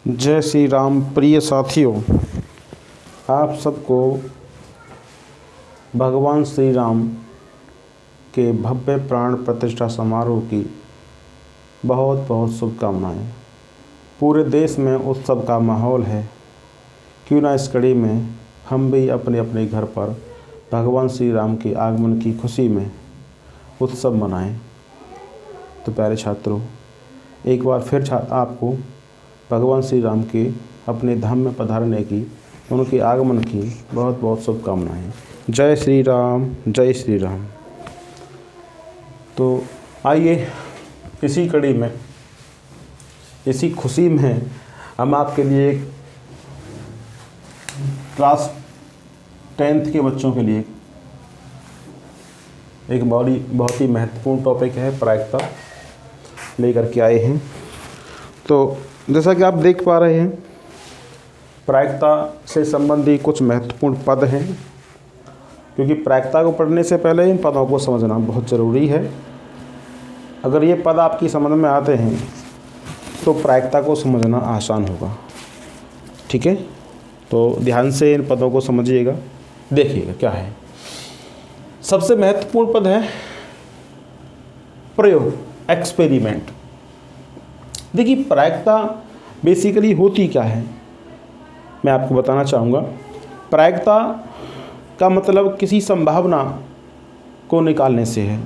जय श्री राम। प्रिय साथियों, आप सबको भगवान श्री राम के भव्य प्राण प्रतिष्ठा समारोह की बहुत बहुत शुभकामनाएं। पूरे देश में उत्सव का माहौल है। क्यों ना इस कड़ी में हम भी अपने अपने घर पर भगवान श्री राम के आगमन की खुशी में उत्सव मनाएं। तो प्यारे छात्रों, एक बार फिर आपको भगवान श्री राम के अपने धाम में पधारने की, उनके आगमन की बहुत बहुत शुभकामनाएं। जय श्री राम, जय श्री राम। तो आइए इसी कड़ी में, इसी खुशी में हम आपके लिए क्लास 10th के बच्चों के लिए एक बहुत ही महत्वपूर्ण टॉपिक है प्रायिकता लेकर के आए हैं। तो जैसा कि आप देख पा रहे हैं, प्रायिकता से संबंधित कुछ महत्वपूर्ण पद हैं, क्योंकि प्रायिकता को पढ़ने से पहले इन पदों को समझना बहुत ज़रूरी है। अगर ये पद आपकी समझ में आते हैं तो प्रायिकता को समझना आसान होगा। ठीक है, तो ध्यान से इन पदों को समझिएगा, देखिएगा क्या है। सबसे महत्वपूर्ण पद है प्रयोग, एक्सपेरिमेंट। देखिए, प्रायिकता बेसिकली होती क्या है, मैं आपको बताना चाहूँगा। प्रायिकता का मतलब किसी संभावना को निकालने से है।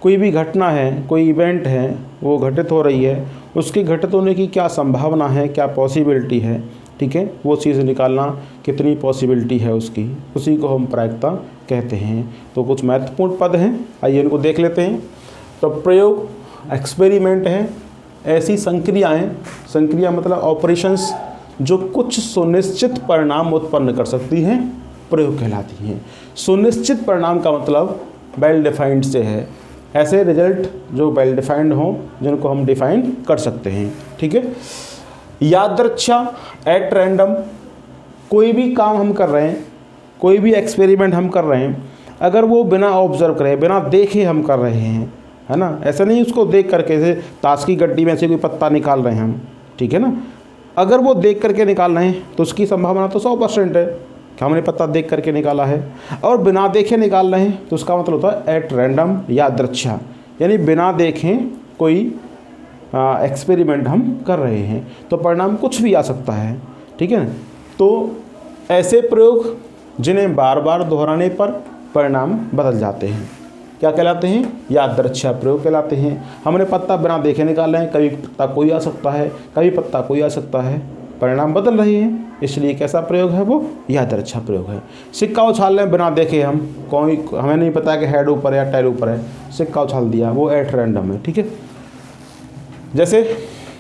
कोई भी घटना है, कोई इवेंट है, वो घटित हो रही है, उसके घटित होने की क्या संभावना है, क्या पॉसिबिलिटी है, ठीक है, वो चीज़ निकालना, कितनी पॉसिबिलिटी है उसकी, उसी को हम प्रायिकता कहते हैं। तो कुछ महत्वपूर्ण पद हैं, आइए इनको देख लेते हैं। तो प्रयोग, एक्सपेरिमेंट है ऐसी संक्रियाएं, संक्रिया मतलब ऑपरेशंस जो कुछ सुनिश्चित परिणाम उत्पन्न कर सकती हैं, प्रयोग कहलाती हैं। सुनिश्चित परिणाम का मतलब वेल डिफाइंड से है, ऐसे रिजल्ट जो वेल डिफाइंड हों, जिनको हम डिफाइन कर सकते हैं। ठीक है। यादृच्छा, एट रैंडम, कोई भी काम हम कर रहे हैं, कोई भी एक्सपेरिमेंट हम कर रहे हैं, अगर वो बिना ऑब्जर्व करे, बिना देखे हम कर रहे हैं, है ना, ऐसा नहीं उसको देख करके, जैसे ताश की गड्डी में से कोई पत्ता निकाल रहे हैं हम, ठीक है ना, अगर वो देख करके निकाल रहे हैं तो उसकी संभावना तो 100% है कि हमने पत्ता देख करके निकाला है। और बिना देखे निकाल रहे हैं तो उसका मतलब होता है एट रैंडम, यादृच्छा, यानी बिना देखें कोई एक्सपेरिमेंट हम कर रहे हैं तो परिणाम कुछ भी आ सकता है। ठीक है। तो ऐसे प्रयोग जिन्हें बार बार दोहराने पर परिणाम बदल जाते हैं, क्या कहलाते हैं? यादृच्छा प्रयोग कहलाते हैं। हमने पत्ता बिना देखे निकाल रहे हैं, कभी पत्ता कोई आ सकता है, कभी पत्ता कोई आ सकता है, परिणाम बदल रहे हैं, इसलिए कैसा प्रयोग है? वो यादृच्छा प्रयोग है। सिक्का उछाल रहे हैं बिना देखे हम, कोई हमें नहीं पता कि हेड ऊपर है या टेल ऊपर है, सिक्का उछाल दिया, वो एट रैंडम है। ठीक है। जैसे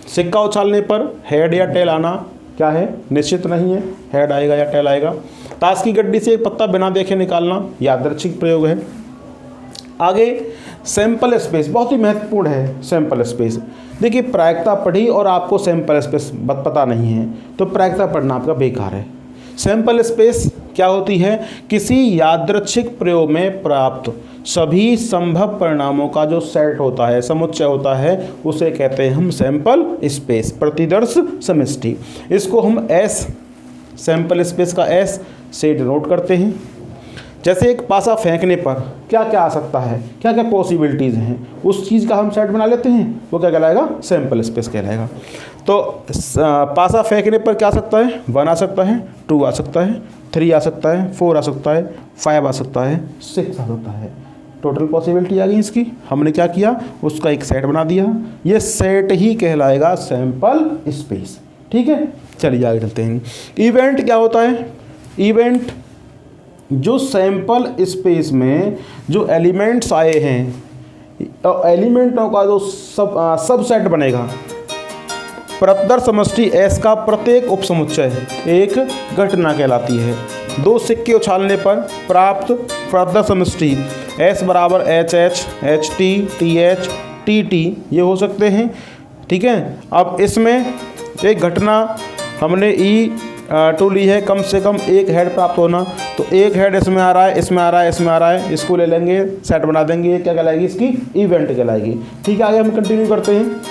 सिक्का उछालने पर हेड या टेल आना क्या है? निश्चित नहीं है, हेड आएगा या टेल आएगा। ताश की गड्डी से एक पत्ता बिना देखे निकालना यादृच्छिक प्रयोग है। आगे सैंपल स्पेस, बहुत ही महत्वपूर्ण है सैंपल स्पेस। देखिए, प्रायिकता पढ़ी और आपको सैंपल स्पेस पता नहीं है तो प्रायिकता पढ़ना आपका बेकार है। सैंपल स्पेस क्या होती है? किसी यादृच्छिक प्रयोग में प्राप्त सभी संभव परिणामों का जो सेट होता है, समुच्चय होता है, उसे कहते हैं हम सैंपल स्पेस, प्रतिदर्श समष्टि। इसको हम एस, सैंपल स्पेस का एस से डिनोट करते हैं। जैसे एक पासा फेंकने पर क्या क्या आ सकता है, क्या क्या पॉसिबिलिटीज़ हैं, उस चीज़ का हम सेट बना लेते हैं, वो क्या कहलाएगा? सैंपल स्पेस कहलाएगा। तो पासा फेंकने पर क्या आ सकता है? 1 आ सकता है, 2 आ सकता है, 3 आ सकता है, 4 आ सकता है, 5 आ सकता है, 6 आ सकता है। टोटल पॉसिबिलिटी आ गई इसकी। हमने क्या किया? उसका एक सेट बना दिया, ये सेट ही कहलाएगा सैंपल स्पेस। ठीक है। चलिए आगे चलते हैं। इवेंट क्या होता है? इवेंट जो सैंपल स्पेस में जो एलिमेंट्स आए हैं, एलिमेंटों का जो सब सेट बनेगा, प्रतिदर्श समष्टि एस का प्रत्येक उपसमुच्चय एक घटना कहलाती है। 2 सिक्के उछालने पर प्राप्त प्रतिदर्श समष्टि एस बराबर H H, H T, T H, T T, ये हो सकते हैं। ठीक है। अब इसमें एक घटना हमने ई टू ली है, कम से कम एक हेड प्राप्त होना, तो एक हेड इसमें आ रहा है, इसमें आ रहा है, इसमें आ रहा है, इसको ले लेंगे, सेट बना देंगे, ये क्या कहलाएगी? इसकी इवेंट कहलाएगी। ठीक है। आगे हम कंटिन्यू करते हैं।